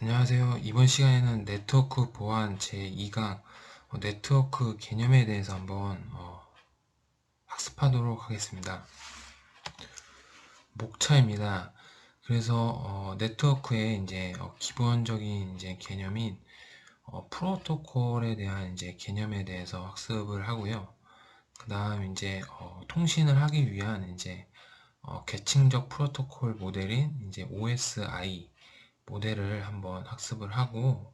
안녕하세요. 이번 시간에는 네트워크 보안 제2강 네트워크 개념에 대해서 한번 학습하도록 하겠습니다. 목차입니다. 그래서 네트워크의 이제 기본적인 이제 개념인 프로토콜에 대한 이제 개념에 대해서 학습을 하고요. 그 다음 이제 통신을 하기 위한 이제 계층적 프로토콜 모델인 이제 OSI 모델을 한번 학습을 하고,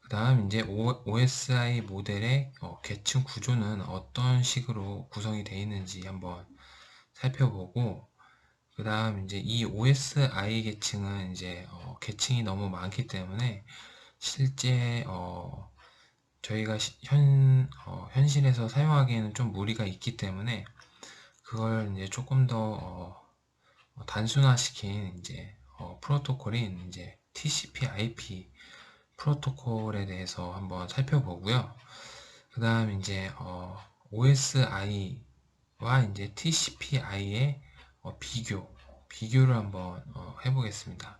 그 다음 이제 OSI 모델의 계층 구조는 어떤 식으로 구성이 되어 있는지 한번 살펴보고, 그 다음 이제 이 OSI 계층은 이제 계층이 너무 많기 때문에 실제 저희가 현실에서 사용하기에는 좀 무리가 있기 때문에 그걸 이제 조금 더 단순화시킨 이제 프로토콜인 이제 TCP/IP 프로토콜에 대해서 한번 살펴보고요. 그 다음 이제 OSI와 이제 TCP/I의 비교를 한번 해보겠습니다.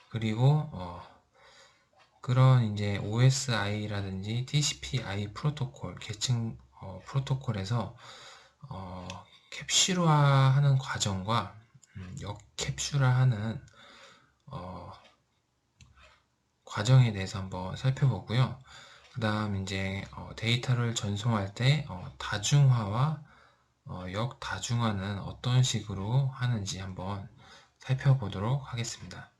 그리고 그런 이제 OSI라든지 TCP/I 프로토콜 계층 프로토콜에서 어, 캡슐화하는 과정과 역캡슐화하는 과정에 대해서 한번 살펴보고요. 그 다음 이제 데이터를 전송할 때 다중화와 역다중화는 어떤 식으로 하는지 한번 살펴보도록 하겠습니다.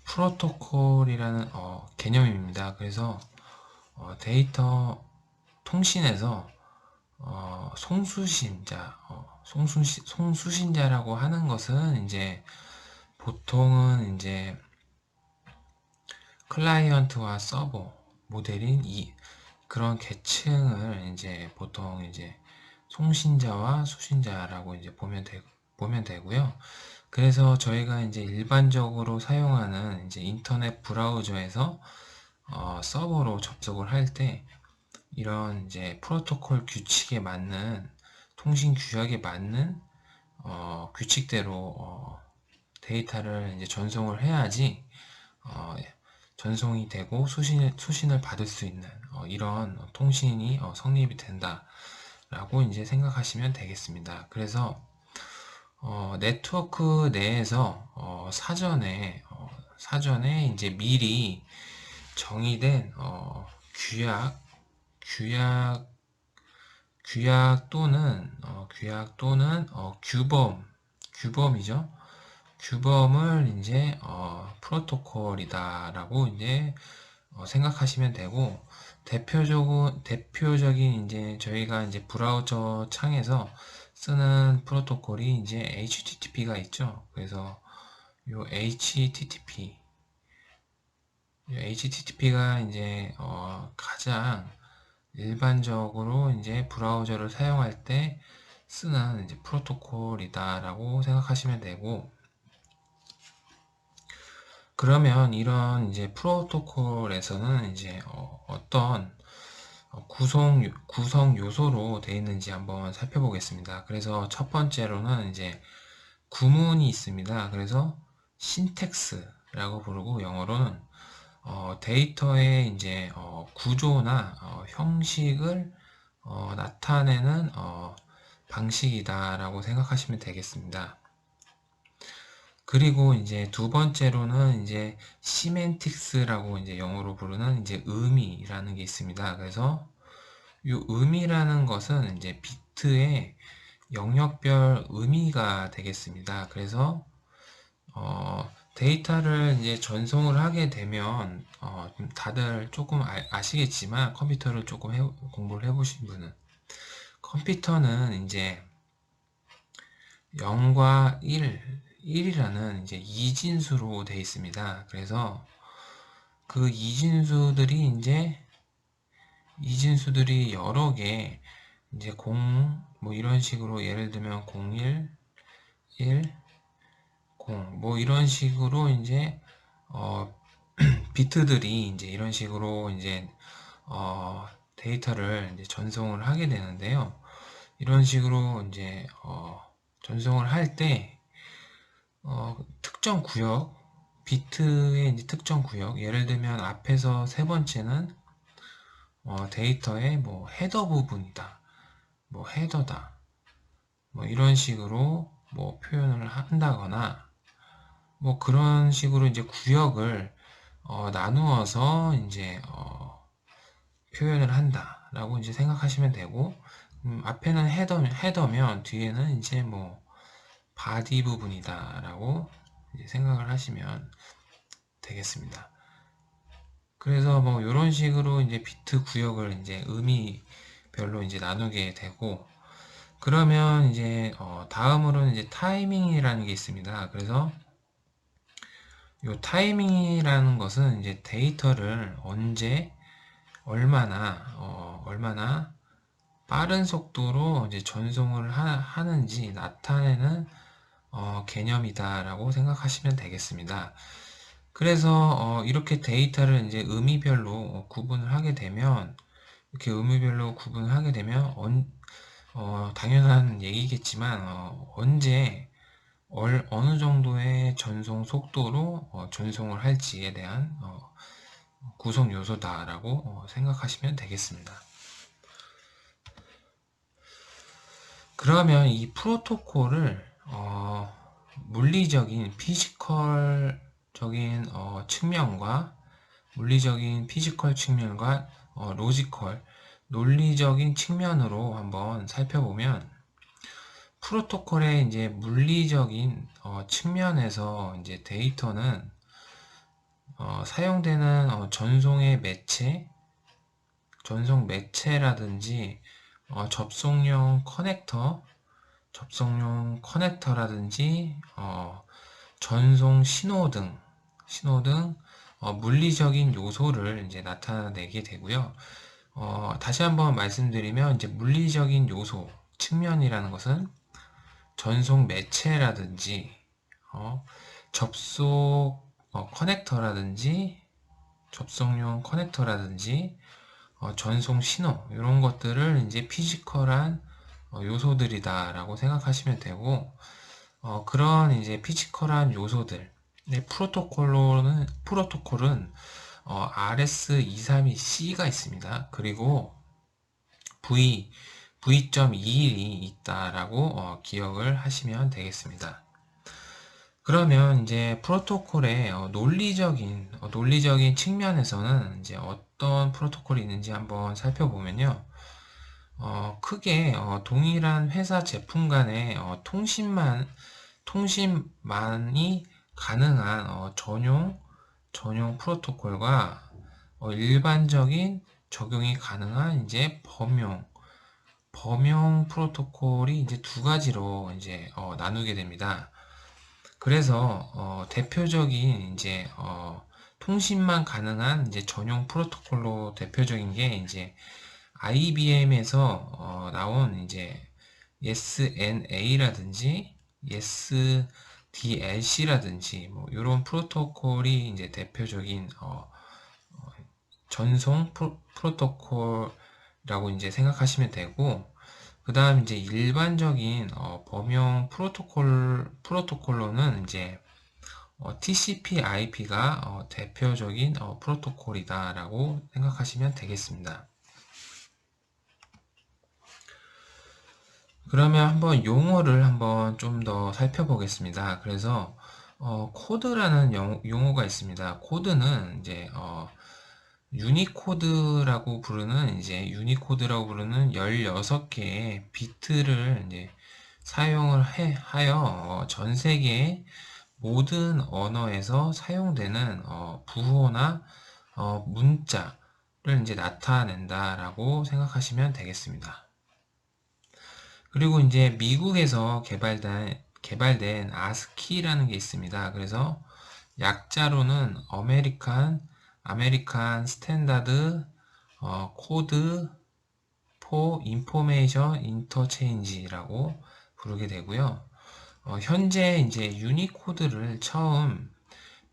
프로토콜이라는 개념입니다. 그래서 데이터 통신에서 송수신자라고 하는 것은 이제 보통은 이제 클라이언트와 서버 모델인 그런 계층을 이제 보통 이제 송신자와 수신자라고 이제 보면 되고요. 그래서 저희가 이제 일반적으로 사용하는 이제 인터넷 브라우저에서 서버로 접속을 할 때 이런 이제 프로토콜 규칙에 맞는 통신 규약에 맞는 규칙대로 데이터를 이제 전송을 해야지 어, 전송이 되고 수신을 받을 수 있는 이런 통신이 성립이 된다라고 이제 생각하시면 되겠습니다. 그래서 네트워크 내에서 사전에 이제 미리 정의된 규약 규약 또는 규범이죠. 규범을 이제 프로토콜이다라고 이제 생각하시면 되고, 대표적인 이제 저희가 이제 브라우저 창에서 쓰는 프로토콜이 이제 HTTP가 있죠. 그래서 요 HTTP가 이제 가장 일반적으로 이제 브라우저를 사용할 때 쓰는 이제 프로토콜이다라고 생각하시면 되고, 그러면 이런 이제 프로토콜에서는 이제 어떤 구성 요소로 되어 있는지 한번 살펴보겠습니다. 그래서 첫 번째로는 이제 구문이 있습니다. 그래서 신텍스라고 부르고, 영어로는 데이터의 이제 구조나 형식을 나타내는 방식이다라고 생각하시면 되겠습니다. 그리고 이제 두 번째로는 이제 시멘틱스라고 이제 영어로 부르는 이제 의미라는 게 있습니다. 그래서 이 의미라는 것은 이제 비트의 영역별 의미가 되겠습니다. 그래서 데이터를 이제 전송을 하게 되면 다들 조금 아시겠지만, 컴퓨터를 조금 공부를 해보신 분은 컴퓨터는 이제 0과 1이라는 이제 이진수로 되어 있습니다. 그래서 그 이진수들이 여러 개 이제 뭐 이런 식으로, 예를 들면 01, 1, 0, 뭐 이런 식으로 이제 비트들이 이제 이런 식으로 이제 데이터를 이제 전송을 하게 되는데요. 이런 식으로 이제 전송을 할 때 특정 구역, 비트의 이제 특정 구역, 예를 들면 앞에서 세 번째는 데이터의 뭐 헤더 부분이다, 뭐 헤더다, 뭐 이런 식으로 뭐 표현을 한다거나, 뭐 그런 식으로 이제 구역을 나누어서 이제 표현을 한다라고 이제 생각하시면 되고, 앞에는 헤더면 뒤에는 이제 뭐 바디 부분이다라고 이제 생각을 하시면 되겠습니다. 그래서 뭐 이런 식으로 이제 비트 구역을 이제 의미별로 이제 나누게 되고, 그러면 이제 다음으로는 이제 타이밍이라는 게 있습니다. 그래서 이 타이밍이라는 것은 이제 데이터를 언제 얼마나 빠른 속도로 이제 전송을 하는지 나타내는 개념이다라고 생각하시면 되겠습니다. 그래서 이렇게 데이터를 이제 의미별로 구분을 하게 되면, 이렇게 의미별로 구분을 하게 되면 당연한 얘기겠지만 언제 어느 정도의 전송 속도로 전송을 할지에 대한 구성 요소다라고 생각하시면 되겠습니다. 그러면 이 프로토콜을 물리적인 피지컬적인 측면과 물리적인 피지컬 측면과 로지컬 논리적인 측면으로 한번 살펴보면, 프로토콜의 이제 물리적인 측면에서 이제 데이터는 사용되는 전송 매체라든지 접속용 커넥터라든지 전송 신호 등 물리적인 요소를 이제 나타내게 되고요. 다시 한번 말씀드리면 이제 물리적인 요소 측면이라는 것은 전송 매체라든지 접속 커넥터라든지 접속용 커넥터라든지 전송 신호 이런 것들을 이제 피지컬한 요소들이다라고 생각하시면 되고, 그런 이제 피지컬한 요소들, 프로토콜은 RS232C가 있습니다. 그리고 V.21이 있다라고 기억을 하시면 되겠습니다. 그러면 이제 프로토콜의 논리적인 측면에서는 이제 어떤 프로토콜이 있는지 한번 살펴보면요. 크게 동일한 회사 제품 간의 통신만이 가능한 전용 프로토콜과 일반적인 적용이 가능한 이제 범용 프로토콜이 이제 두 가지로 이제 나누게 됩니다. 그래서 대표적인 이제 통신만 가능한 이제 전용 프로토콜로 대표적인 게 이제 IBM에서 나온 이제 SNA라든지 SDLC라든지 뭐 이런 프로토콜이 이제 대표적인 전송 프로토콜이라고 이제 생각하시면 되고, 그 다음 이제 일반적인 범용 프로토콜로는 이제 TCP/IP가 대표적인 프로토콜이다라고 생각하시면 되겠습니다. 그러면 한번 용어를 한번 좀 더 살펴보겠습니다. 그래서 코드라는 용어가 있습니다. 코드는 이제 유니코드라고 부르는 16개의 비트를 이제 사용을 하여 전 세계의 모든 언어에서 사용되는 부호나 문자를 이제 나타낸다라고 생각하시면 되겠습니다. 그리고 이제 미국에서 개발된 아스키라는 게 있습니다. 그래서 약자로는 아메리칸 스탠다드 코드 포 인포메이션 인터체인지라고 부르게 되고요. 현재 이제 유니코드를 처음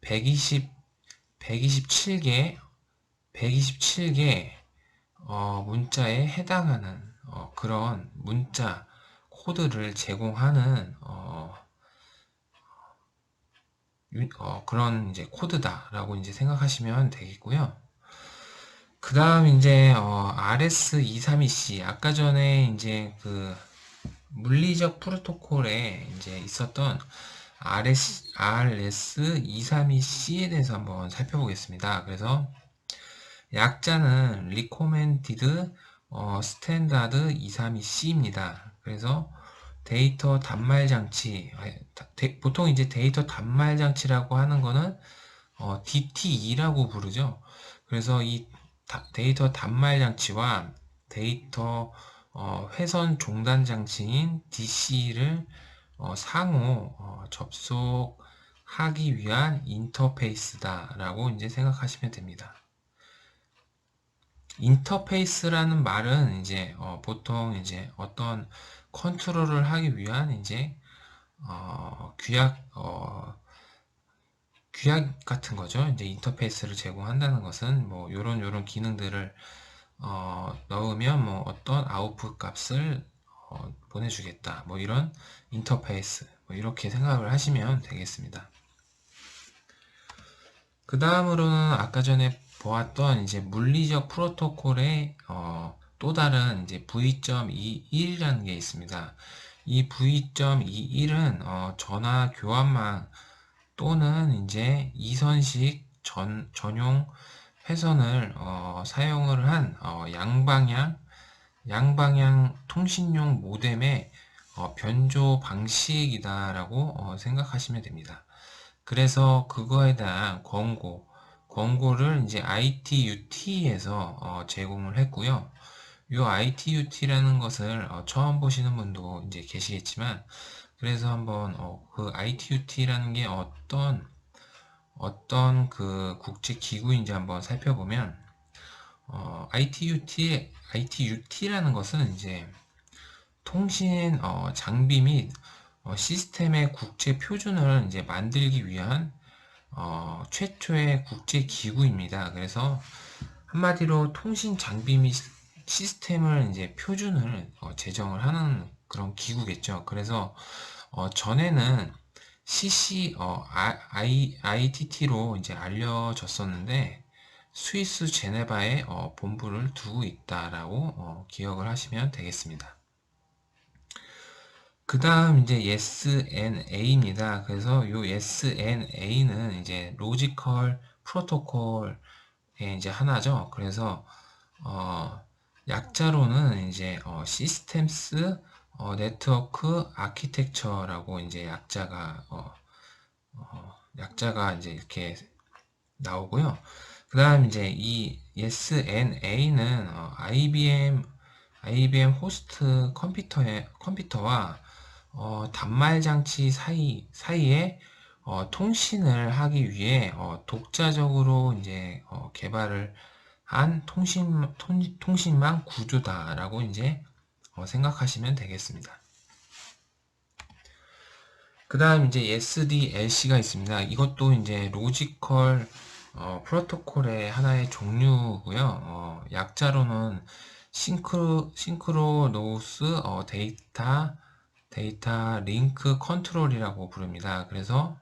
127개 문자에 해당하는 그런 문자 코드를 제공하는 그런 이제 코드다라고 이제 생각하시면 되겠고요. 그 다음 이제 RS232C 아까 전에 이제 그 물리적 프로토콜에 이제 있었던 RS232C에 대해서 한번 살펴보겠습니다. 그래서 약자는 Recommended Standard 232C입니다. 그래서 데이터 단말 장치, 보통 이제 데이터 단말 장치라고 하는 거는 DTE라고 부르죠. 그래서 이 데이터 단말 장치와 데이터 회선 종단 장치인 DC를 상호 접속하기 위한 인터페이스다라고 이제 생각하시면 됩니다. 인터페이스라는 말은 이제 보통 이제 어떤 컨트롤을 하기 위한 이제 규약 같은 거죠. 이제 인터페이스를 제공한다는 것은 뭐 요런 기능들을 넣으면 뭐 어떤 아웃풋 값을 보내주겠다. 뭐 이런 인터페이스 뭐 이렇게 생각을 하시면 되겠습니다. 그 다음으로는 아까 전에 보았던 이제 물리적 프로토콜의 또 다른 이제 V.21이라는 게 있습니다. 이 V.21은 전화 교환망 또는 이제 이선식 전용 회선을 사용을 한 양방향 통신용 모뎀의 변조 방식이다라고 생각하시면 됩니다. 그래서 그거에 대한 권고를 이제 ITUT에서 제공을 했고요. 이 ITUT라는 것을 처음 보시는 분도 이제 계시겠지만, 그래서 한번 그 ITUT라는 게 어떤 그 국제 기구인지 한번 살펴보면, ITUT라는 것은 이제 통신 장비 및 시스템의 국제 표준을 이제 만들기 위한 최초의 국제 기구입니다. 그래서 한마디로 통신 장비 및 시스템을 이제 표준을 제정을 하는 그런 기구겠죠. 그래서 전에는 ITT로 이제 알려졌었는데 스위스 제네바에 본부를 두고 있다라고 기억을 하시면 되겠습니다. 그 다음 이제 SNA입니다. 그래서 이 SNA는 이제 로지컬 프로토콜의 이제 하나죠. 그래서 약자로는 이제 시스템스 네트워크 아키텍처라고 이제 약자가 이제 이렇게 나오고요. 그 다음 이제 이 SNA는 IBM 호스트 컴퓨터와 단말 장치 사이에 통신을 하기 위해 독자적으로 이제 개발을 한 통신망 구조다라고 이제 생각하시면 되겠습니다. 그 다음 이제 SDLC가 있습니다. 이것도 이제 로지컬 프로토콜의 하나의 종류고요. 약자로는 싱크로노스 데이터 링크 컨트롤이라고 부릅니다. 그래서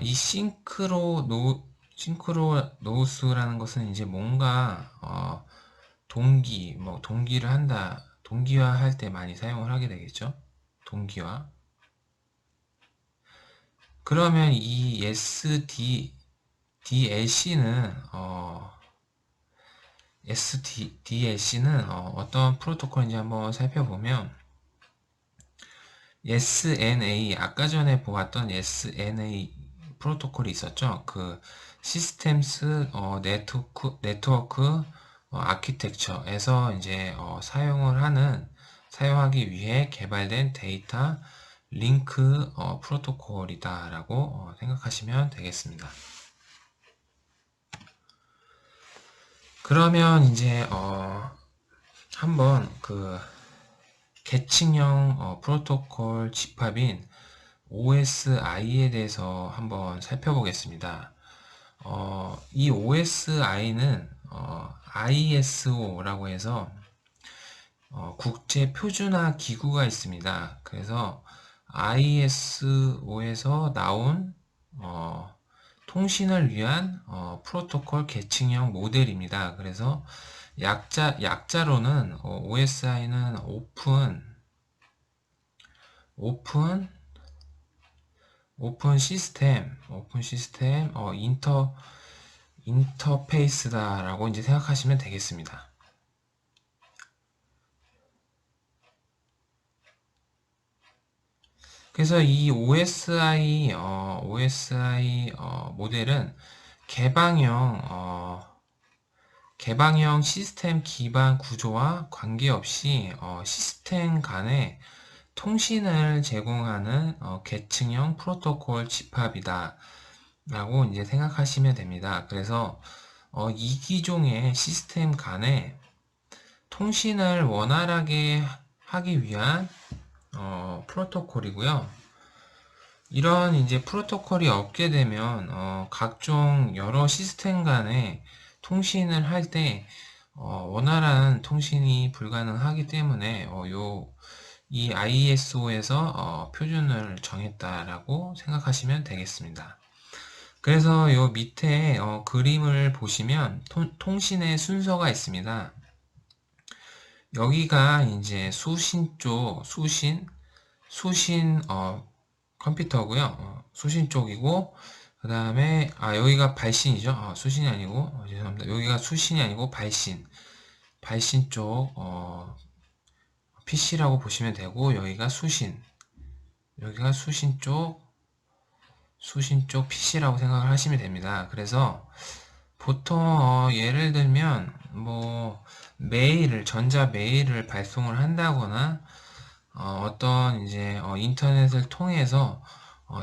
이 싱크로노스라는 것은 이제 뭔가 동기를 한다, 동기화할 때 많이 사용을 하게 되겠죠. 동기화. 그러면 이 SDLC는 어떤 프로토콜인지 한번 살펴보면 SNA 아까 전에 보았던 SNA 프로토콜이 있었죠. 그 시스템스 네트워크 아키텍처에서 이제 사용하기 위해 개발된 데이터 링크 프로토콜이다라고 생각하시면 되겠습니다. 그러면 이제 한번 그 계층형 프로토콜 집합인 OSI에 대해서 한번 살펴보겠습니다. 이 OSI는 ISO라고 해서 국제 표준화 기구가 있습니다. 그래서 ISO에서 나온 통신을 위한 프로토콜 계층형 모델입니다. 그래서 약자로는 OSI는 오픈 시스템 인터페이스다라고 이제 생각하시면 되겠습니다. 그래서 이 OSI 모델은 개방형 시스템 기반 구조와 관계없이 시스템 간의 통신을 제공하는 계층형 프로토콜 집합이다 라고 이제 생각하시면 됩니다. 그래서 이 기종의 시스템 간의 통신을 원활하게 하기 위한 프로토콜이고요. 이런 이제 프로토콜이 없게 되면 각종 여러 시스템 간의 통신을 할 때 원활한 통신이 불가능하기 때문에 이 ISO에서 표준을 정했다라고 생각하시면 되겠습니다. 그래서 요 밑에 그림을 보시면 통신의 순서가 있습니다. 여기가 이제 수신 컴퓨터고요. 수신 쪽이고, 그 다음에 여기가 발신이죠. 수신이 아니고 죄송합니다. 여기가 수신이 아니고 발신 쪽 PC라고 보시면 되고, 여기가 수신 쪽 PC라고 생각을 하시면 됩니다. 그래서 보통 예를 들면 뭐 전자 메일을 발송을 한다거나 어떤 이제 인터넷을 통해서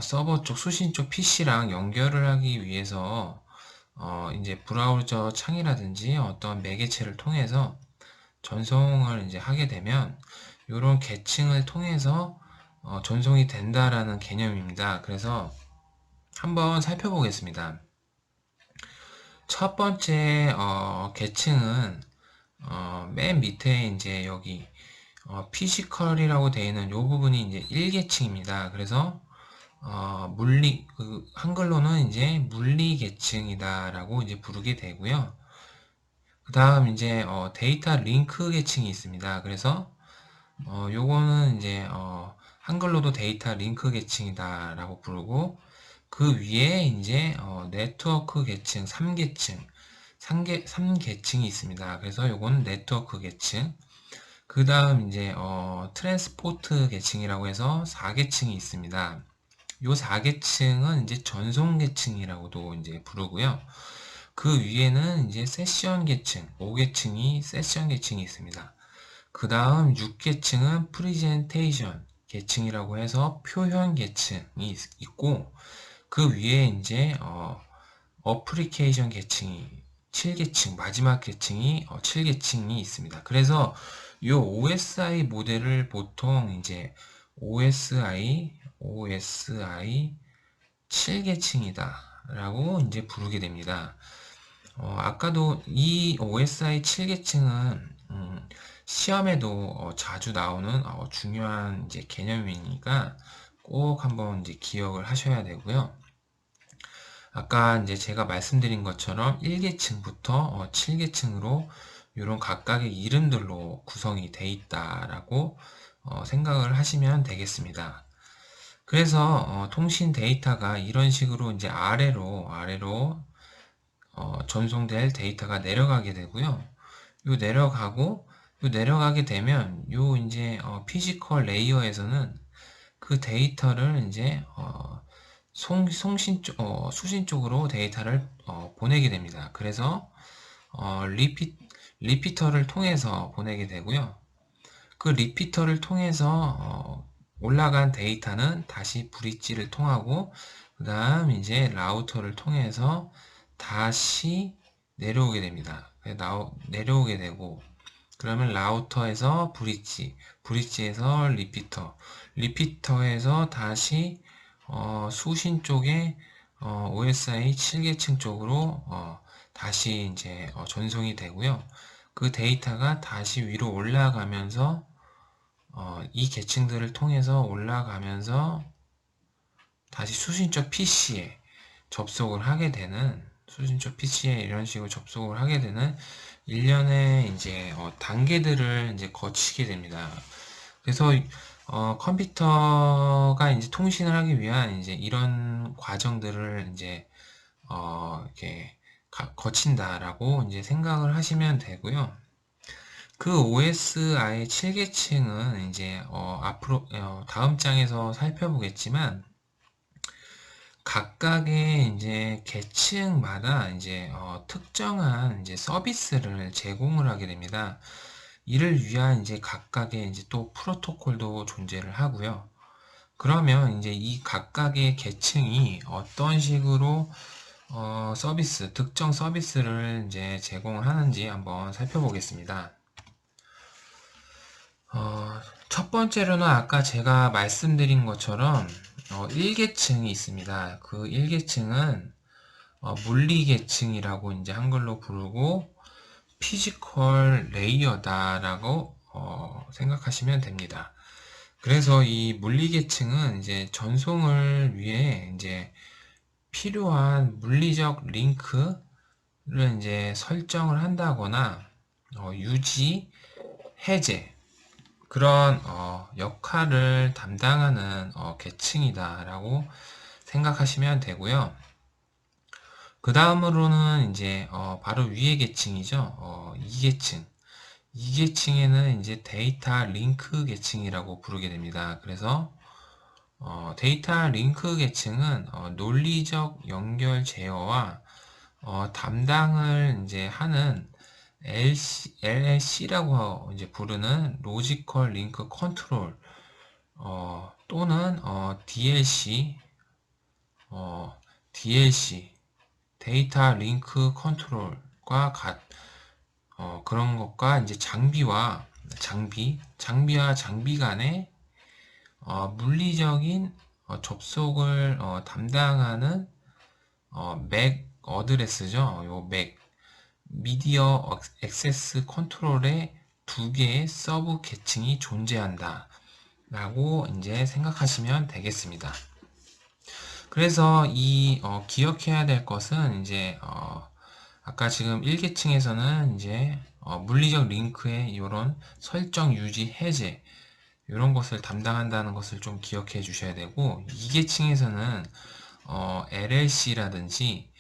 서버 쪽 수신 쪽 PC랑 연결을 하기 위해서 이제 브라우저 창이라든지 어떤 매개체를 통해서 전송을 이제 하게 되면 이런 계층을 통해서 전송이 된다라는 개념입니다. 그래서 한번 살펴보겠습니다. 첫 번째 계층은 맨 밑에 이제 여기 피지컬이라고 되어 있는 이 부분이 이제 1계층입니다. 그래서 한글로는 이제 물리 계층이다라고 이제 부르게 되고요. 그 다음 이제 데이터 링크 계층이 있습니다. 그래서 요거는 이제 한글로도 데이터 링크 계층이다라고 부르고, 그 위에 이제 네트워크 계층 3계층이 있습니다. 그래서 요거는 네트워크 계층. 그 다음 이제 트랜스포트 계층이라고 해서 4계층이 있습니다. 요 4계층은 이제 전송 계층이라고도 이제 부르고요. 그 위에는 이제 세션 계층, 5계층이 세션 계층이 있습니다. 그 다음 6계층은 프리젠테이션 계층이라고 해서 표현 계층이 있고, 그 위에 이제 어플리케이션 계층이 7계층, 마지막 계층이 7계층이 있습니다. 그래서 이 OSI 모델을 보통 이제 OSI 7계층이다 라고 이제 부르게 됩니다. 아까도 이 OSI 7계층은 시험에도 자주 나오는 중요한 이제 개념이니까 꼭 한번 이제 기억을 하셔야 되고요. 아까 이제 제가 말씀드린 것처럼 1계층부터 7계층으로 이런 각각의 이름들로 구성이 돼 있다라고 생각을 하시면 되겠습니다. 그래서 통신 데이터가 이런 식으로 이제 아래로 전송될 데이터가 내려가게 되고요. 내려가게 되면 요 이제 피지컬 레이어에서는 그 데이터를 이제 수신 쪽으로 데이터를 보내게 됩니다. 그래서 리피터를 통해서 보내게 되고요. 그 리피터를 통해서 올라간 데이터는 다시 브릿지를 통하고, 그 다음 이제 라우터를 통해서 다시 내려오게 됩니다. 내려오게 되고, 그러면 라우터에서 브릿지에서 리피터에서 다시 수신 쪽에 OSI 7계층 쪽으로 다시 이제 전송이 되고요. 그 데이터가 다시 위로 올라가면서 이 계층들을 통해서 올라가면서 다시 수신처 PC에 접속을 하게 되는, 수신처 PC에 이런 식으로 접속을 하게 되는 일련의 이제 단계들을 이제 거치게 됩니다. 그래서 컴퓨터가 이제 통신을 하기 위한 이제 이런 과정들을 이제 이렇게 거친다라고 이제 생각을 하시면 되고요. 그 OSI 7계층은 이제 앞으로 다음 장에서 살펴보겠지만, 각각의 이제 계층마다 이제 특정한 이제 서비스를 제공을 하게 됩니다. 이를 위한 이제 각각의 이제 또 프로토콜도 존재를 하고요. 그러면 이제 이 각각의 계층이 어떤 식으로 특정 서비스를 이제 제공을 하는지 한번 살펴보겠습니다. 첫 번째로는 아까 제가 말씀드린 것처럼 1계층이 있습니다. 그 1계층은 물리계층이라고 이제 한글로 부르고 피지컬 레이어다라고 생각하시면 됩니다. 그래서 이 물리계층은 이제 전송을 위해 이제 필요한 물리적 링크를 이제 설정을 한다거나 유지, 해제 그런 역할을 담당하는 계층이다라고 생각하시면 되고요. 그 다음으로는 이제 바로 위의 계층이죠. 2계층. 2계층에는 이제 데이터 링크 계층이라고 부르게 됩니다. 그래서 데이터 링크 계층은 논리적 연결 제어와 담당을 이제 하는 LLC라고 이제 부르는 로지컬 링크 컨트롤 또는 DLC 데이터 링크 컨트롤과 그런 것과 이제 장비와 장비 간의 물리적인 접속을 담당하는 맥 어드레스죠. 요 맥 미디어 액세스 컨트롤의 두 개의 서브 계층이 존재한다 라고 이제 생각하시면 되겠습니다. 그래서 이 기억해야 될 것은 이제 아까 지금 1계층에서는 이제 물리적 링크의 이런 설정, 유지, 해제 이런 것을 담당한다는 것을 좀 기억해 주셔야 되고, 2계층에서는 LLC라든지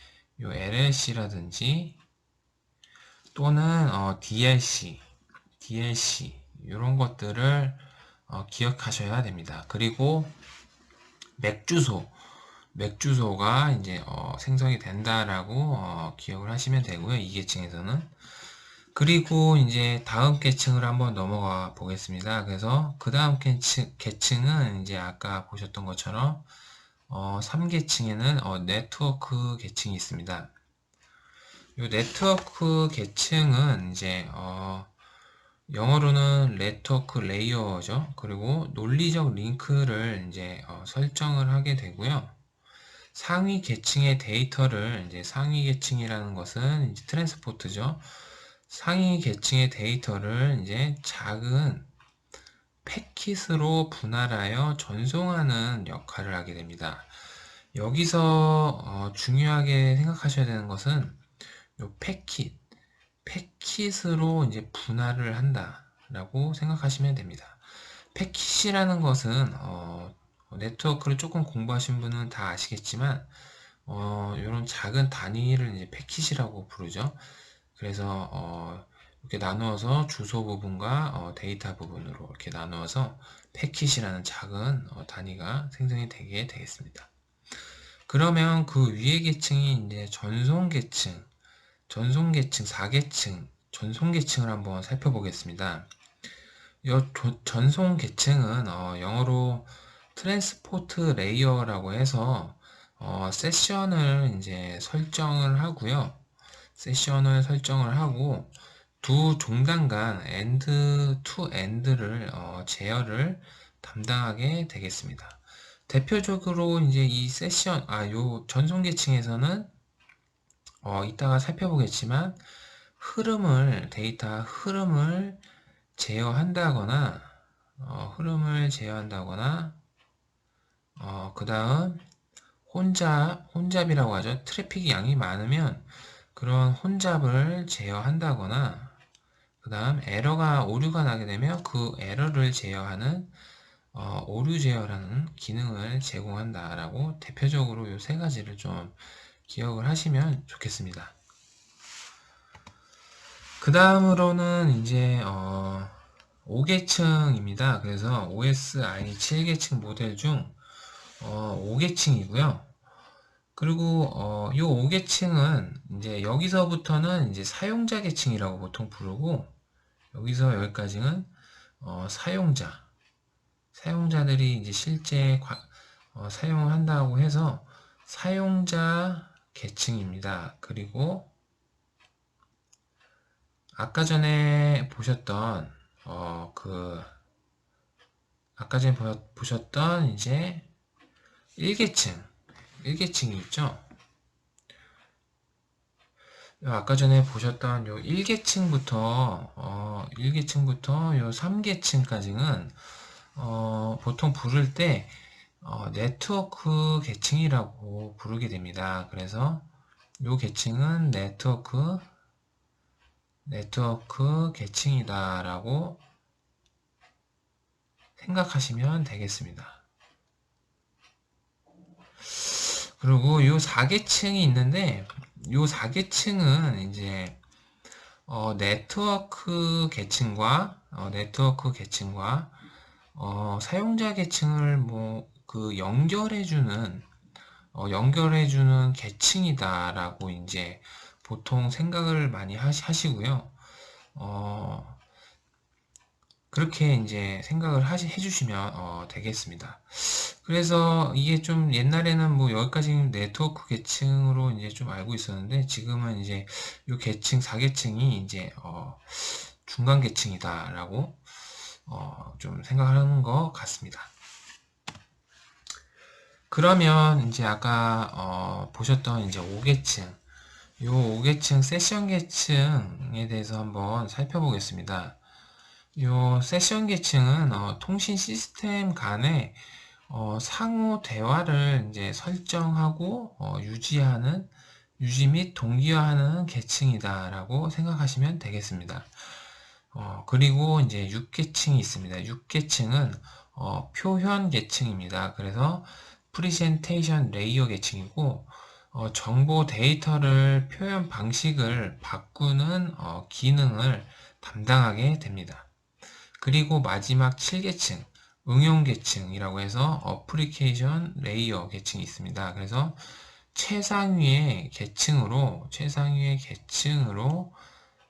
또는 DLC 이런 것들을 기억하셔야 됩니다. 그리고 맥 주소가 이제 생성이 된다라고 기억을 하시면 되고요. 2계층에서는. 그리고 이제 다음 계층을 한번 넘어가 보겠습니다. 그래서 그 다음 계층은 이제 아까 보셨던 것처럼 3계층에는 네트워크 계층이 있습니다. 이 네트워크 계층은 이제 영어로는 네트워크 레이어죠. 그리고 논리적 링크를 이제 설정을 하게 되고요. 상위 계층의 데이터를 이제 상위 계층이라는 것은 이제 트랜스포트죠. 상위 계층의 데이터를 이제 작은 패킷으로 분할하여 전송하는 역할을 하게 됩니다. 여기서 중요하게 생각하셔야 되는 것은 요 패킷으로 이제 분할을 한다라고 생각하시면 됩니다. 패킷이라는 것은 네트워크를 조금 공부하신 분은 다 아시겠지만 이런 작은 단위를 이제 패킷이라고 부르죠. 그래서 이렇게 나누어서 주소 부분과 데이터 부분으로 이렇게 나누어서 패킷이라는 작은 단위가 생성이 되게 되겠습니다. 그러면 그 위의 계층이 이제 전송 계층 4계층, 전송 계층을 한번 살펴보겠습니다. 이 전송 계층은 영어로 트랜스포트 레이어라고 해서 세션을 이제 설정을 하고요. 두 종단 간 엔드 투 엔드를 제어를 담당하게 되겠습니다. 대표적으로 이제 이 요 전송 계층에서는 이따가 살펴보겠지만 데이터 흐름을 제어한다거나 흐름을 제어한다거나, 그 다음 혼잡이라고 하죠. 트래픽 양이 많으면 그런 혼잡을 제어한다거나, 그 다음 오류가 나게 되면 그 에러를 제어하는 오류 제어라는 기능을 제공한다라고 대표적으로 이 세 가지를 좀 기억을 하시면 좋겠습니다. 그 다음으로는 이제 5계층입니다. 그래서 OSI 7계층 모델 중 5계층이고요. 그리고 이 5계층은 이제 여기서부터는 이제 사용자 계층이라고 보통 부르고, 여기서 여기까지는 사용자들이 이제 실제 사용을 한다고 해서 사용자 계층입니다. 그리고 아까 전에 보셨던 보셨던 이제 1계층이 있죠. 아까 전에 보셨던 요 1계층부터 요 3계층까지는 보통 부를 때 네트워크 계층이라고 부르게 됩니다. 그래서 요 계층은 네트워크 계층이다라고 생각하시면 되겠습니다. 그리고 요 4계층이 있는데, 요 4계층은 이제 네트워크 계층과 사용자 계층을 연결해주는 계층이다라고 이제 보통 생각을 많이 하시고요. 그렇게 이제 생각을 해주시면 되겠습니다. 그래서 이게 좀 옛날에는 뭐 여기까지 네트워크 계층으로 이제 좀 알고 있었는데, 지금은 이제 요 계층 4계층이 이제 중간 계층이다라고 좀 생각하는 것 같습니다. 그러면 이제 아까 보셨던 이제 5계층, 요 5계층 세션 계층에 대해서 한번 살펴보겠습니다. 요 세션 계층은 통신 시스템 간의 상호 대화를 이제 설정하고 유지 및 동기화하는 계층이다라고 생각하시면 되겠습니다. 그리고 이제 6계층이 있습니다. 6계층은 표현 계층입니다. 그래서 프리젠테이션 레이어 계층이고, 정보 데이터를 표현 방식을 바꾸는 기능을 담당하게 됩니다. 그리고 마지막 7계층 응용 계층이라고 해서 어플리케이션 레이어 계층이 있습니다. 그래서 최상위의 계층으로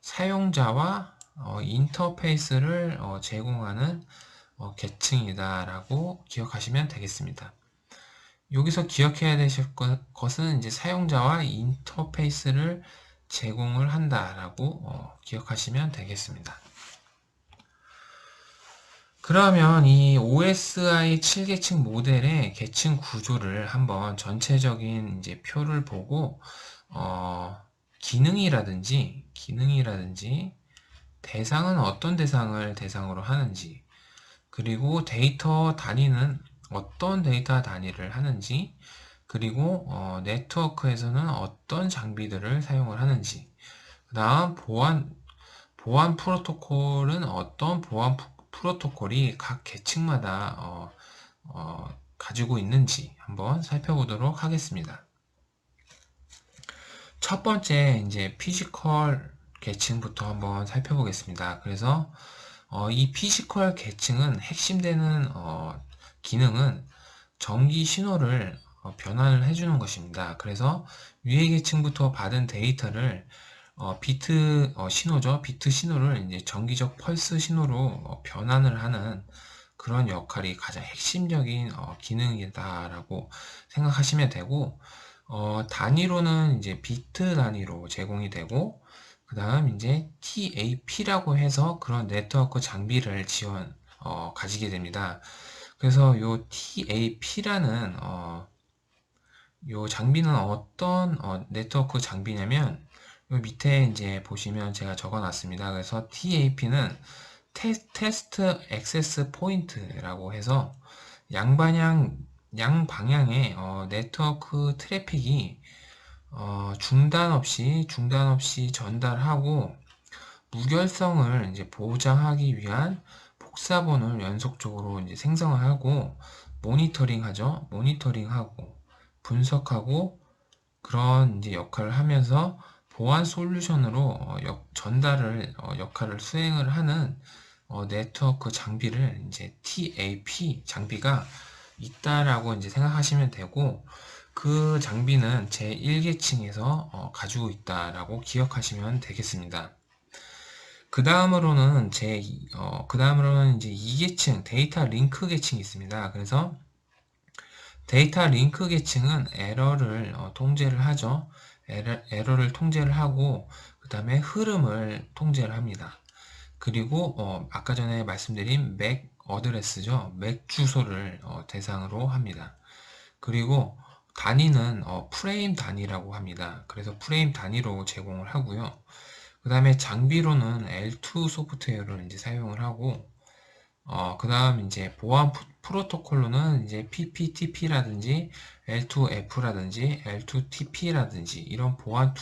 사용자와 인터페이스를 제공하는 계층이다라고 기억하시면 되겠습니다. 여기서 기억해야 되실 것은 이제 사용자와 인터페이스를 제공을 한다라고 기억하시면 되겠습니다. 그러면 이 OSI 7계층 모델의 계층 구조를 한번 전체적인 이제 표를 보고 기능이라든지 대상은 어떤 대상을 대상으로 하는지, 그리고 데이터 단위는 어떤 데이터 단위를 하는지, 그리고 네트워크에서는 어떤 장비들을 사용을 하는지, 그 다음 보안 프로토콜은 어떤 보안 프로토콜이 각 계층마다 가지고 있는지 한번 살펴보도록 하겠습니다. 첫 번째 이제 피지컬 계층부터 한번 살펴보겠습니다. 그래서 이 피지컬 계층은 핵심되는 기능은 전기 신호를 변환을 해주는 것입니다. 그래서 위의 계층부터 받은 데이터를 비트 신호죠. 비트 신호를 이제 전기적 펄스 신호로 변환을 하는 그런 역할이 가장 핵심적인 기능이다라고 생각하시면 되고, 단위로는 이제 비트 단위로 제공이 되고, 그 다음 이제 TAP라고 해서 그런 네트워크 장비를 가지게 됩니다. 그래서 요 TAP라는 요 장비는 어떤 네트워크 장비냐면, 요 밑에 이제 보시면 제가 적어 놨습니다. 그래서 TAP는 테스트 액세스 포인트라고 해서 양방향의 네트워크 트래픽이 중단 없이 전달하고 무결성을 이제 보장하기 위한 복사본을 연속적으로 이제 생성을 하고 모니터링하고 분석하고 그런 이제 역할을 하면서 보안 솔루션으로 전달을 역할을 수행을 하는 네트워크 장비를 이제 TAP 장비가 있다라고 이제 생각하시면 되고, 그 장비는 제 1계층에서 가지고 있다라고 기억하시면 되겠습니다. 그 다음으로는 이제 2계층 데이터 링크 계층이 있습니다. 그래서 데이터 링크 계층은 에러를 통제를 하죠. 에러를 통제를 하고 그 다음에 흐름을 통제를 합니다. 그리고 아까 전에 말씀드린 맥 어드레스죠. 맥 주소를 대상으로 합니다. 그리고 단위는 프레임 단위라고 합니다. 그래서 프레임 단위로 제공을 하고요. 그 다음에 장비로는 L2 소프트웨어를 이제 사용을 하고, 그 다음 이제 보안 프로토콜로는 이제 PPTP라든지 L2F라든지 L2TP라든지 이런 보안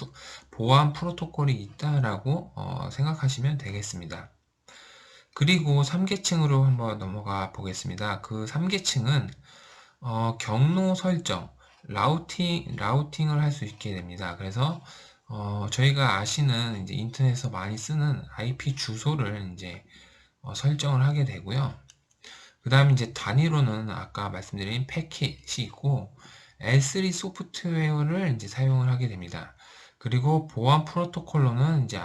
프로토콜이 있다라고 생각하시면 되겠습니다. 그리고 3계층으로 한번 넘어가 보겠습니다. 그 3계층은 경로 설정, 라우팅을 할 수 있게 됩니다. 그래서 저희가 아시는 이제 인터넷에서 많이 쓰는 IP 주소를 이제 설정을 하게 되고요. 그 다음 이제 단위로는 아까 말씀드린 패킷이 있고 L3 소프트웨어를 이제 사용을 하게 됩니다. 그리고 보안 프로토콜로는 이제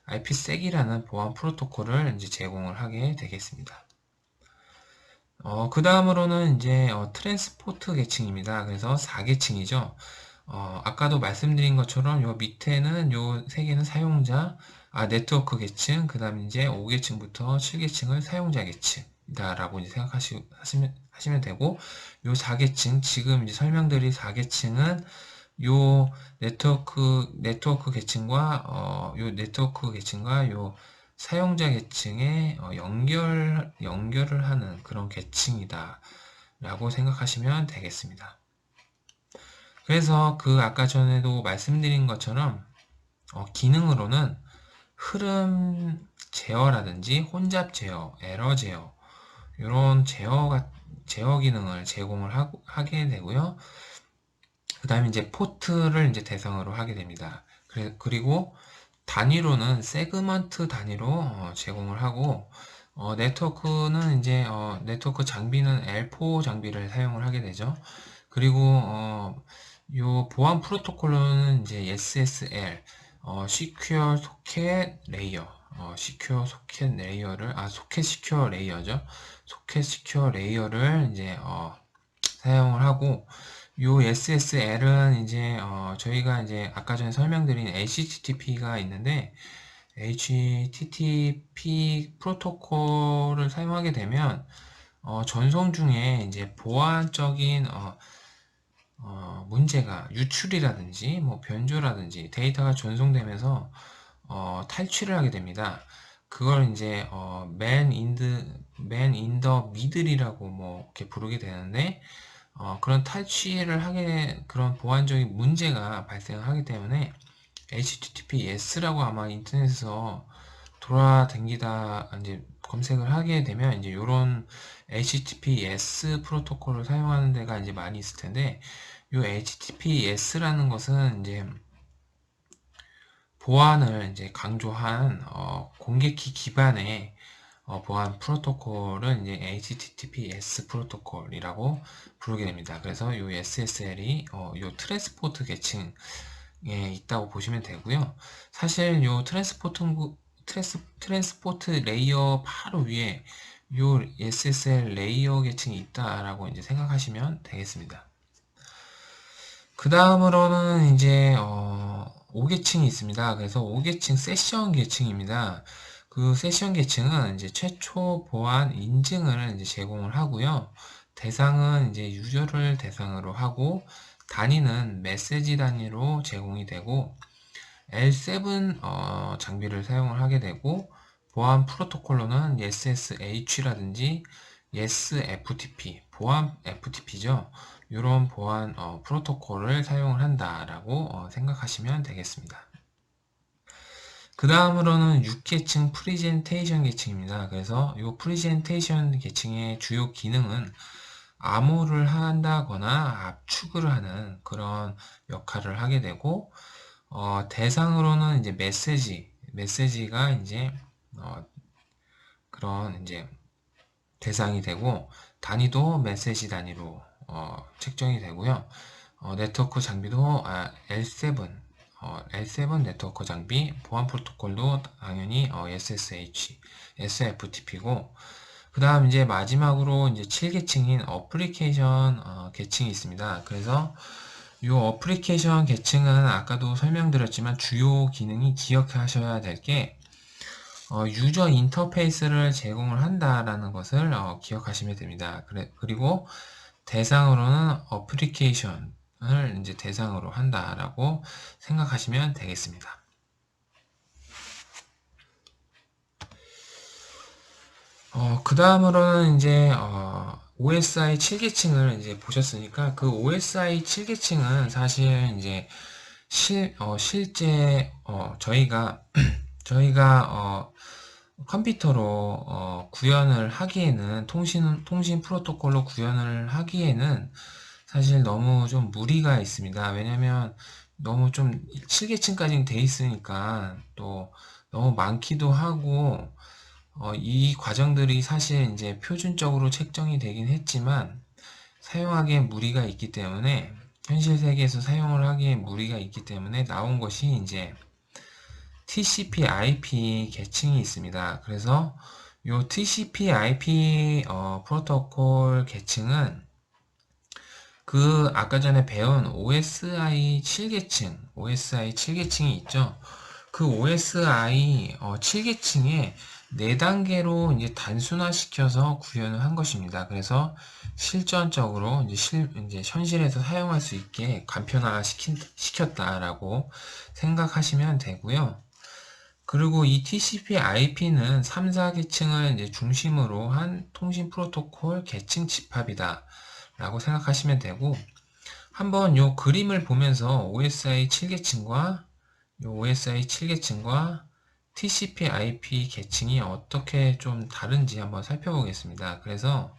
IPsec이라는 보안 프로토콜을 이제 제공을 하게 되겠습니다. 그 다음으로는 이제 트랜스포트 계층입니다. 그래서 4계층이죠. 아까도 말씀드린 것처럼 요 밑에는 요 세 개는 사용자, 네트워크 계층, 그 다음 이제 5계층부터 7계층을 사용자 계층이다라고 이제 하시면 되고, 요 4계층, 지금 이제 설명드린 4계층은 요 네트워크 계층과 요 사용자 계층에 연결을 하는 그런 계층이다 라고 생각하시면 되겠습니다. 그래서 그 아까 전에도 말씀드린 것처럼 기능으로는 흐름 제어라든지 혼잡 제어, 에러 제어 이런 제어 기능을 제공을 하게 되고요. 그 다음에 이제 포트를 이제 대상으로 하게 됩니다. 그리고 단위로는 세그먼트 단위로 제공을 하고, 네트워크는 이제 네트워크 장비는 L4 장비를 사용을 하게 되죠. 그리고 요 보안 프로토콜로는 이제 SSL, Secure Socket Layer, Secure Socket Layer를 소켓 시큐어 레이어죠. 소켓 시큐어 레이어를 이제 사용을 하고, 요 SSL은 이제 저희가 이제 아까 전에 설명드린 HTTP가 있는데 HTTP 프로토콜을 사용하게 되면 전송 중에 이제 보안적인 문제가 유출이라든지 뭐 변조라든지 데이터가 전송되면서 탈취를 하게 됩니다. 그걸 이제 man in the middle이라고 뭐 이렇게 부르게 되는데, 그런 그런 보안적인 문제가 발생하기 때문에 HTTPS라고 아마 인터넷에서 돌아다니다 이제 검색을 하게 되면 이제 이런 HTTPS 프로토콜을 사용하는 데가 이제 많이 있을 텐데, 이 HTTPS라는 것은 이제 보안을 이제 강조한 공개키 기반의 보안 프로토콜은 이제 HTTPS 프로토콜이라고 부르게 됩니다. 그래서 이 SSL이 이 트랜스포트 계층에 있다고 보시면 되고요. 사실 이 트랜스포트 레이어 바로 위에 이 SSL 레이어 계층이 있다라고 이제 생각하시면 되겠습니다. 그 다음으로는 이제 5계층이 있습니다. 그래서 5계층 세션 계층입니다. 그 세션 계층은 이제 최초 보안 인증을 이제 제공을 하고요. 대상은 이제 유저를 대상으로 하고, 단위는 메시지 단위로 제공이 되고, L7 장비를 사용을 하게 되고, 보안 프로토콜로는 SSH라든지 SFTP, 보안 FTP죠. 이런 보안 프로토콜을 사용을 한다라고 생각하시면 되겠습니다. 그 다음으로는 6계층 프리젠테이션 계층입니다. 그래서 이 프리젠테이션 계층의 주요 기능은 암호를 한다거나 압축을 하는 그런 역할을 하게 되고, 대상으로는 이제 메시지가 이제 그런 이제 대상이 되고, 단위도 메시지 단위로 책정이 되고요. 네트워크 장비도 L7 네트워크 장비, 보안 프로토콜도 당연히 SSH, SFTP고, 그 다음 이제 마지막으로 이제 7계층인 어플리케이션 계층이 있습니다. 그래서 이 어플리케이션 계층은 아까도 설명드렸지만 주요 기능이 기억하셔야 될 게 유저 인터페이스를 제공을 한다라는 것을 기억하시면 됩니다. 그리고 대상으로는 어플리케이션을 이제 대상으로 한다라고 생각하시면 되겠습니다. 그 다음으로는 이제 OSI 7계층을 이제 보셨으니까 그 OSI 7계층은 사실 이제 실제 저희가 컴퓨터로 구현을 하기에는 통신 프로토콜로 구현을 하기에는 사실 너무 좀 무리가 있습니다. 왜냐면 너무 좀 7계층까지 돼 있으니까 또 너무 많기도 하고 이 과정들이 사실 이제 표준적으로 책정이 되긴 했지만 사용하기에 무리가 있기 때문에 현실 세계에서 사용을 하기에 무리가 있기 때문에 나온 것이 이제 TCP/IP 계층이 있습니다. 그래서 이 TCP/IP 프로토콜 계층은 그 아까 전에 배운 OSI 7계층이 있죠. 그 OSI 7계층에 4단계로 이제 단순화시켜서 구현을 한 것입니다. 그래서 실전적으로 이제 현실에서 사용할 수 있게 간편화 시켰다라고 생각하시면 되고요. 그리고 이 TCP/IP는 3, 4계층을 이제 중심으로 한 통신 프로토콜 계층 집합이다 라고 생각하시면 되고, 한번 요 그림을 보면서 OSI 7계층과 TCP/IP 계층이 어떻게 좀 다른지 한번 살펴보겠습니다. 그래서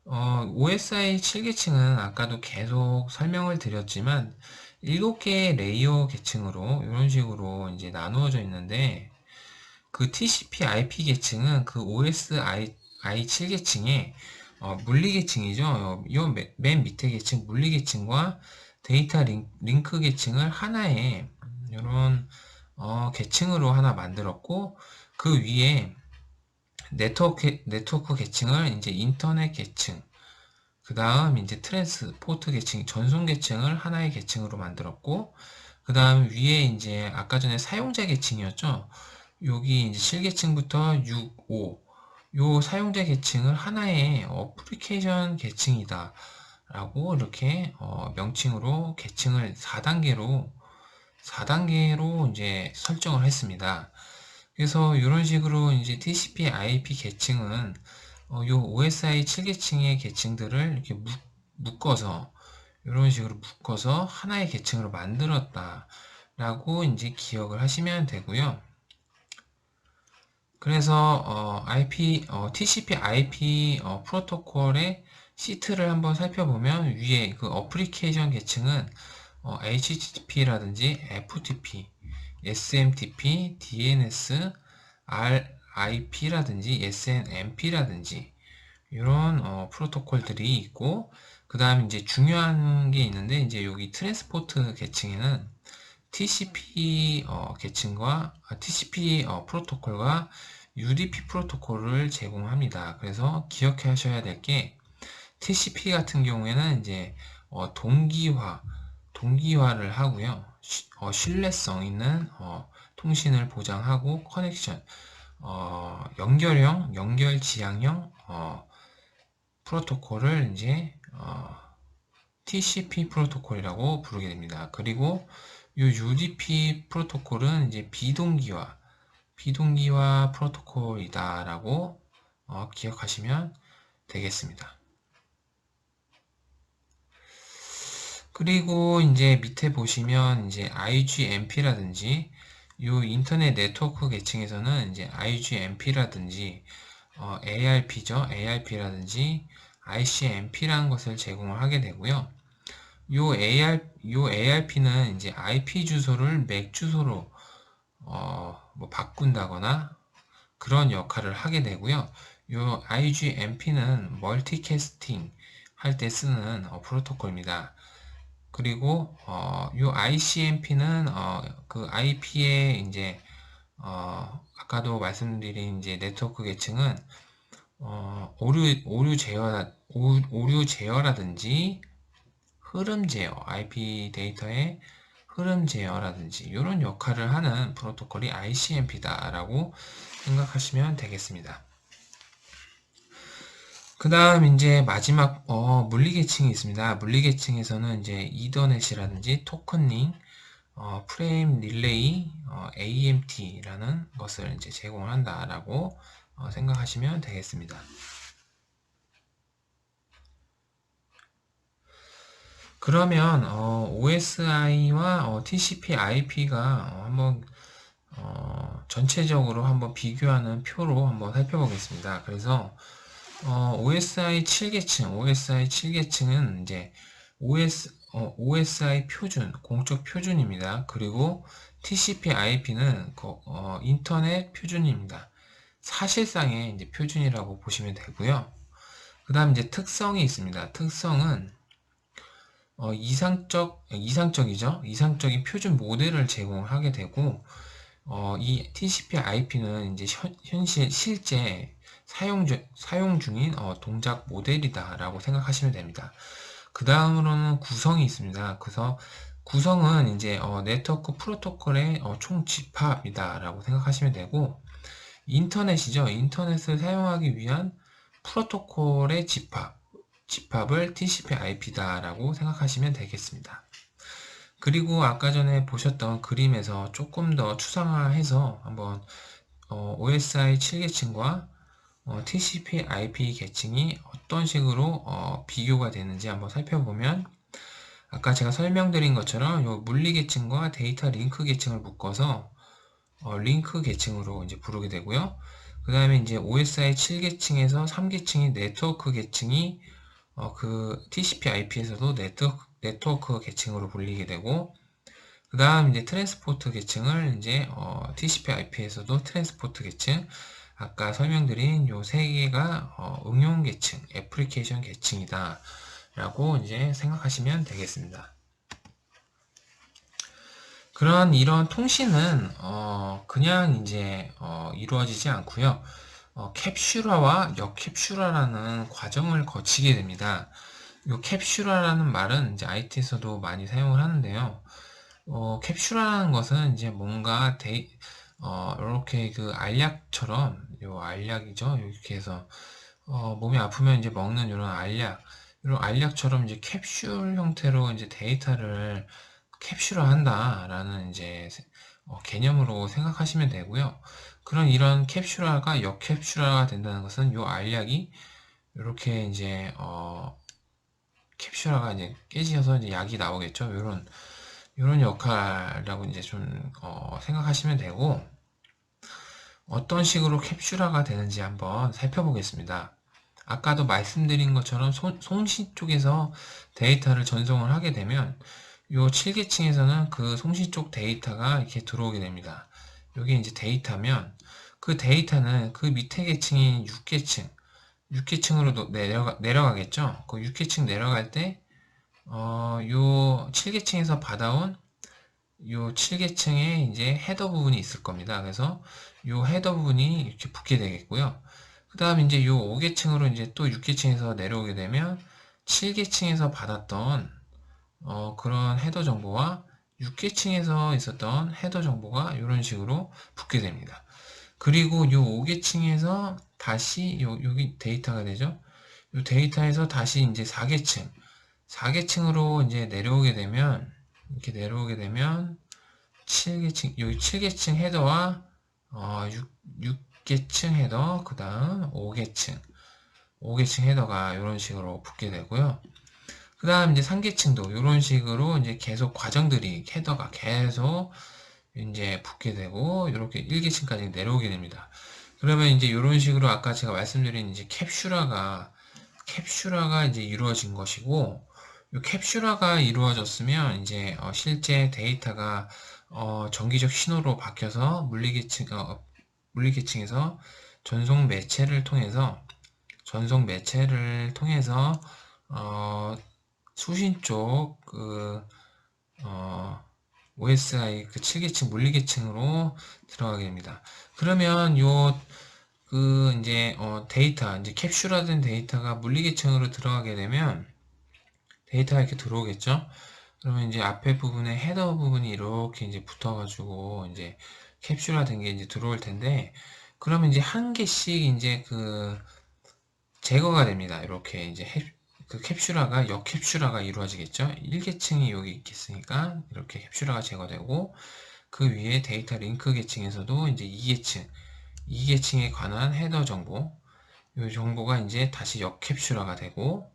OSI 7계층은 아까도 계속 설명을 드렸지만 7개의 레이어 계층으로 이런 식으로 이제 나누어져 있는데, 그 TCP/IP 계층은 그 OSI 7계층의 물리 계층이죠. 이 맨 밑에 계층 물리 계층과 데이터 링크 계층을 하나의 이런 계층으로 하나 만들었고, 그 위에 네트워크 계층을 이제 인터넷 계층, 그 다음 이제 트랜스포트 계층, 전송 계층을 하나의 계층으로 만들었고, 그 다음 위에 이제 아까 전에 사용자 계층이었죠. 여기 이제 7계층부터 6, 5, 요 사용자 계층을 하나의 어플리케이션 계층이다 라고 이렇게 명칭으로 계층을 4단계로 이제 설정을 했습니다. 그래서 이런 식으로 이제 TCP/IP 계층은 요 OSI 7계층의 계층들을 이렇게 묶어서 이런 식으로 묶어서 하나의 계층으로 만들었다 라고 이제 기억을 하시면 되고요. 그래서 TCP/IP 프로토콜의 시트를 한번 살펴보면 위에 그 어플리케이션 계층은 HTTP라든지 FTP, SMTP, DNS, RIP라든지 SNMP라든지 이런 프로토콜들이 있고, 그 다음 이제 중요한 게 있는데, 이제 여기 트랜스포트 계층에는 TCP 프로토콜과 UDP 프로토콜을 제공합니다. 그래서 기억하셔야 될 게, TCP 같은 경우에는 이제 동기화를 하고요. 신뢰성 있는 통신을 보장하고 커넥션, 연결 지향형 프로토콜을 이제 TCP 프로토콜이라고 부르게 됩니다. 그리고 이 UDP 프로토콜은 이제 비동기화, 비동기화 프로토콜이다라고 기억하시면 되겠습니다. 그리고 이제 밑에 보시면 이제 IGMP라든지 요 인터넷 네트워크 계층에서는 이제 IGMP라든지 ARP죠. ARP라든지 ICMP라는 것을 제공을 하게 되고요. 요 ARP는 이제 IP 주소를 맥 주소로 뭐 바꾼다거나 그런 역할을 하게 되고요. 요 IGMP는 멀티캐스팅 할 때 쓰는 프로토콜입니다. 그리고 요 ICMP는 그 IP의 이제 아까도 말씀드린 이제 네트워크 계층은 오류 제어라든지 흐름 제어, IP 데이터의 흐름 제어라든지 이런 역할을 하는 프로토콜이 ICMP다라고 생각하시면 되겠습니다. 그 다음 이제 마지막 물리 계층이 있습니다. 물리 계층에서는 이제 이더넷이라든지 토큰링, 프레임 릴레이, AMT라는 것을 이제 제공을 한다라고 생각하시면 되겠습니다. 그러면 OSI와 TCP/IP가 한번 전체적으로 한번 비교하는 표로 한번 살펴보겠습니다. 그래서 OSI 7계층은 이제 OSI 표준, 공적 표준입니다. 그리고 TCP/IP는 인터넷 표준입니다. 사실상의 이제 표준이라고 보시면 되고요. 그 다음 이제 특성이 있습니다. 특성은 이상적이죠. 이상적인 표준 모델을 제공하게 되고, 이 TCP/IP는 이제 실제 사용 중인 동작 모델이다라고 생각하시면 됩니다. 그 다음으로는 구성이 있습니다. 그래서 구성은 이제 네트워크 프로토콜의 총 집합이다라고 생각하시면 되고, 인터넷이죠. 인터넷을 사용하기 위한 프로토콜의 집합을 TCP/IP다라고 생각하시면 되겠습니다. 그리고 아까 전에 보셨던 그림에서 조금 더 추상화해서 한번 OSI 7계층과 TCP/IP 계층이 어떤 식으로 비교가 되는지 한번 살펴보면 아까 제가 설명드린 것처럼 요 물리 계층과 데이터 링크 계층을 묶어서 링크 계층으로 이제 부르게 되고요. 그 다음에 이제 OSI 7계층에서 3계층인 네트워크 계층이 그 TCP/IP에서도 네트워크 계층으로 불리게 되고, 그 다음 이제 트랜스포트 계층을 이제 TCP/IP에서도 트랜스포트 계층, 아까 설명드린 요 세 개가 응용 계층, 애플리케이션 계층이다 라고 이제 생각하시면 되겠습니다. 이런 통신은 그냥 이제 이루어지지 않고요. 캡슐화와 역캡슐화라는 과정을 거치게 됩니다. 이 캡슐화라는 말은 이제 IT에서도 많이 사용을 하는데요. 캡슐화라는 것은 이제 뭔가 이렇게 그 알약처럼, 요 알약이죠. 이렇게 해서 몸이 아프면 이제 먹는 이런 알약처럼 이제 캡슐 형태로 이제 데이터를 캡슐화한다라는 이제 개념으로 생각하시면 되고요. 이런 캡슐화가 역캡슐화가 된다는 것은 요 알약이 이렇게 이제 캡슐화가 이제 깨지셔서 이제 약이 나오겠죠. 이런 역할이라고 이제 좀 생각하시면 되고, 어떤 식으로 캡슐화가 되는지 한번 살펴보겠습니다. 아까도 말씀드린 것처럼 송시 쪽에서 데이터를 전송을 하게 되면 요 7계층에서는 그 송시 쪽 데이터가 이렇게 들어오게 됩니다. 이게 이제 데이터면 그 데이터는 그 밑에 계층인 6계층으로 내려가겠죠. 그 6계층 내려갈 때 요 7계층에서 받아온 요 7계층에 이제 헤더 부분이 있을 겁니다. 그래서 요 헤더 부분이 이렇게 붙게 되겠고요. 그 다음 이제 요 5계층으로 이제 또 6계층에서 내려오게 되면 7계층에서 받았던 그런 헤더 정보와 6계층에서 있었던 헤더 정보가 이런 식으로 붙게 됩니다. 그리고 요 5계층에서 다시 여기 데이터가 되죠. 요 데이터에서 다시 이제 4계층으로 이제 내려오게 되면, 이렇게 내려오게 되면 7계층, 여기 7계층 헤더와 6계층 헤더, 그 다음 5계층 헤더가 이런 식으로 붙게 되고요. 그 다음 이제 3계층도 이런 식으로 이제 계속 과정들이 헤더가 계속 이제 붙게 되고 이렇게 1계층까지 내려오게 됩니다. 그러면 이제 이런 식으로 아까 제가 말씀드린 이제 캡슐화가 이제 이루어진 것이고, 이 캡슐화가 이루어졌으면 이제 실제 데이터가 전기적 신호로 바뀌어서 물리계층에서 전송 매체를 통해서 수신 쪽 OSI 7계층 물리계층으로 들어가게 됩니다. 그러면 이제 데이터, 이제 캡슐화된 데이터가 물리계층으로 들어가게 되면 데이터가 이렇게 들어오겠죠? 그러면 이제 앞에 부분에 헤더 부분이 이렇게 이제 붙어가지고 이제 캡슐화된 게 이제 들어올 텐데, 그러면 이제 한 개씩 이제 제거가 됩니다. 이렇게 이제 캡슐화가 역캡슐화가 이루어지겠죠? 1계층이 여기 있겠으니까 이렇게 캡슐화가 제거되고, 그 위에 데이터 링크 계층에서도 이제 2계층에 관한 헤더 정보, 이 정보가 이제 다시 역캡슐화되고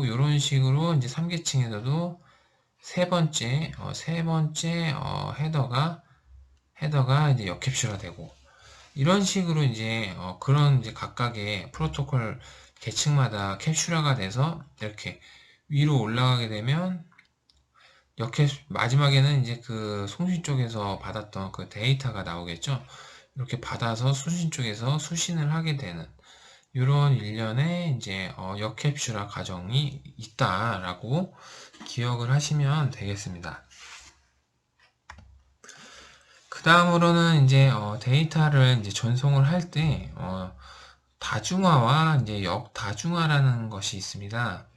이런 식으로 이제 3계층에서도 세 번째 헤더가 이제 역캡슐화되고, 이런 식으로 이제 그런 이제 각각의 프로토콜 계층마다 캡슐화가 돼서 이렇게 위로 올라가게 되면 마지막에는 이제 그 송신 쪽에서 받았던 그 데이터가 나오겠죠. 이렇게 받아서 수신 쪽에서 수신을 하게 되는 이런 일련의 이제 역캡슐화 과정이 있다라고 기억을 하시면 되겠습니다. 그 다음으로는 이제 데이터를 이제 전송을 할 때 다중화와 이제 역다중화라는 것이 있습니다.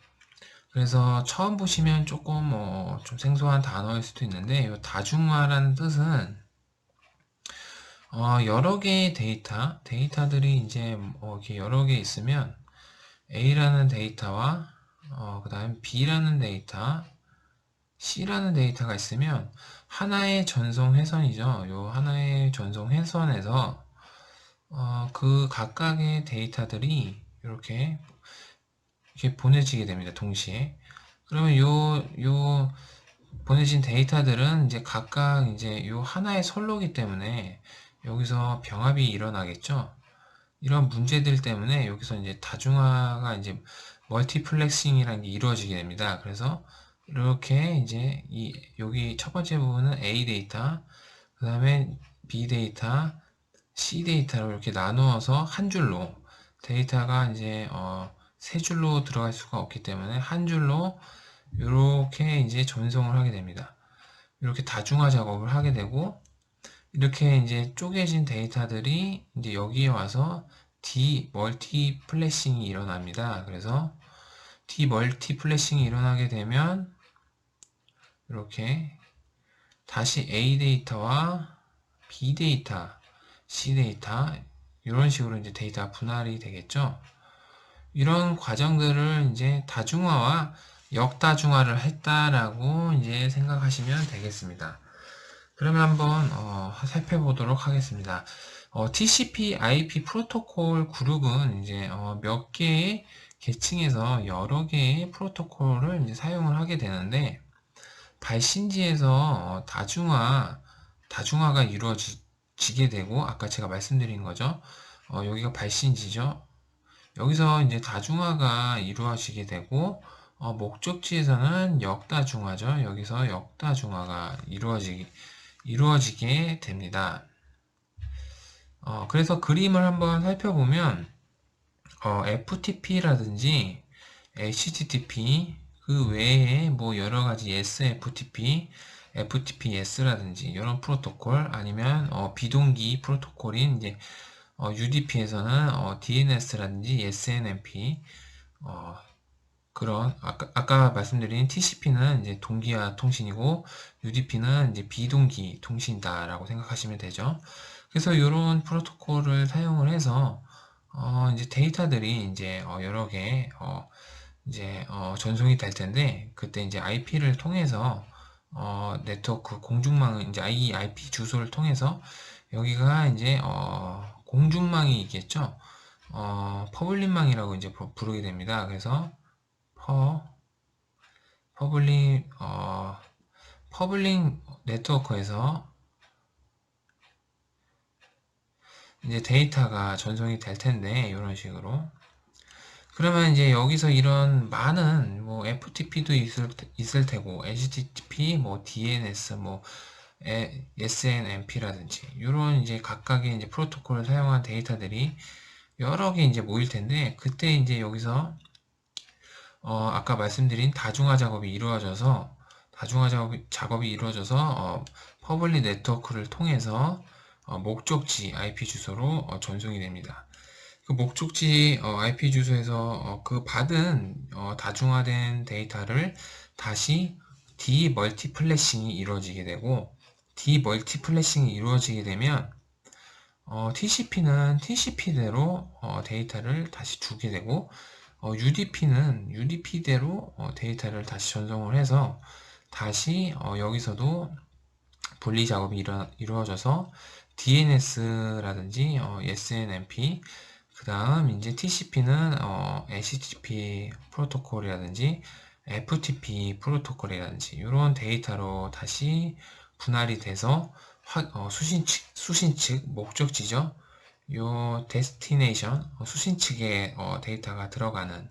그래서 처음 보시면 조금 좀 생소한 단어일 수도 있는데, 이 다중화라는 뜻은 여러 개의 데이터들이 이제 이렇게 여러 개 있으면 A라는 데이터와 그 다음 B라는 데이터, C라는 데이터가 있으면 하나의 전송 회선이죠. 요 하나의 전송 회선에서 그 각각의 데이터들이 이렇게 보내지게 됩니다. 동시에. 그러면 요 보내진 데이터들은 이제 각각 이제 요 하나의 선로기 때문에 여기서 병합이 일어나겠죠. 이런 문제들 때문에 여기서 이제 다중화가 이제 멀티플렉싱이라는 게 이루어지게 됩니다. 그래서 이렇게 이제 여기 첫 번째 부분은 A 데이터, 그 다음에 B 데이터, C 데이터로 이렇게 나누어서 한 줄로 데이터가 이제 세 줄로 들어갈 수가 없기 때문에 한 줄로 이렇게 이제 전송을 하게 됩니다. 이렇게 다중화 작업을 하게 되고, 이렇게 이제 쪼개진 데이터들이 이제 여기에 와서 디멀티플래싱이 일어납니다. 그래서 디멀티플래싱이 일어나게 되면 이렇게 다시 A 데이터와 B 데이터, C 데이터 이런 식으로 이제 데이터가 분할이 되겠죠. 이런 과정들을 이제 다중화와 역다중화를 했다라고 이제 생각하시면 되겠습니다. 그러면 한번 살펴보도록 하겠습니다. TCP/IP 프로토콜 그룹은 이제 몇 개의 계층에서 여러 개의 프로토콜을 이제 사용을 하게 되는데, 발신지에서 다중화가 이루어지게 되고, 아까 제가 말씀드린 거죠. 여기가 발신지죠. 여기서 이제 다중화가 이루어지게 되고, 목적지에서는 역다중화죠. 여기서 역다중화가 이루어지게 됩니다. 그래서 그림을 한번 살펴보면 FTP라든지 HTTP 그 외에 뭐 여러 가지 SFTP, FTPS라든지 이런 프로토콜, 아니면 비동기 프로토콜인 이제 UDP에서는 DNS라든지 SNMP, 그런 아까 말씀드린 TCP는 이제 동기화 통신이고 UDP는 이제 비동기 통신이다라고 생각하시면 되죠. 그래서 이런 프로토콜을 사용을 해서 이제 데이터들이 이제 여러 개 이제 전송이 될 텐데, 그때 이제 IP를 통해서 네트워크 공중망 이제 IP 주소를 통해서 여기가 이제 공중망이 있겠죠. 퍼블릭망이라고 이제 부르게 됩니다. 그래서 퍼블릭 퍼블릭 네트워크에서 이제 데이터가 전송이 될 텐데, 이런 식으로. 그러면 이제 여기서 이런 많은 뭐 FTP도 있을 테고, HTTP, 뭐 DNS, 뭐 SNMP라든지 이런 이제 각각의 이제 프로토콜을 사용한 데이터들이 여러 개 이제 모일 텐데, 그때 이제 여기서 아까 말씀드린 다중화 작업이 이루어져서 퍼블릭 네트워크를 통해서 목적지 IP 주소로 전송이 됩니다. 그 목적지 IP 주소에서 그 받은 다중화된 데이터를 다시 디멀티플래싱이 이루어지게 되고, 디멀티플래싱이 이루어지게 되면 TCP는 TCP대로 데이터를 다시 주게 되고, UDP는 UDP대로 데이터를 다시 전송을 해서 다시 여기서도 분리 작업이 이루어져서 DNS라든지 SNMP, 그 다음 이제 TCP는 HTTP 프로토콜이라든지 FTP 프로토콜이라든지 이런 데이터로 다시 분할이 돼서 수신 측 목적지죠. 요 데스티네이션 수신 측에 데이터가 들어가는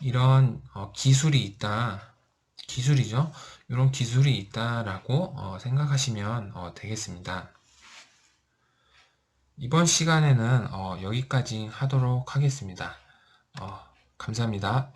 이런 기술이죠. 이런 기술이 있다라고 생각하시면 되겠습니다. 이번 시간에는 여기까지 하도록 하겠습니다. 감사합니다.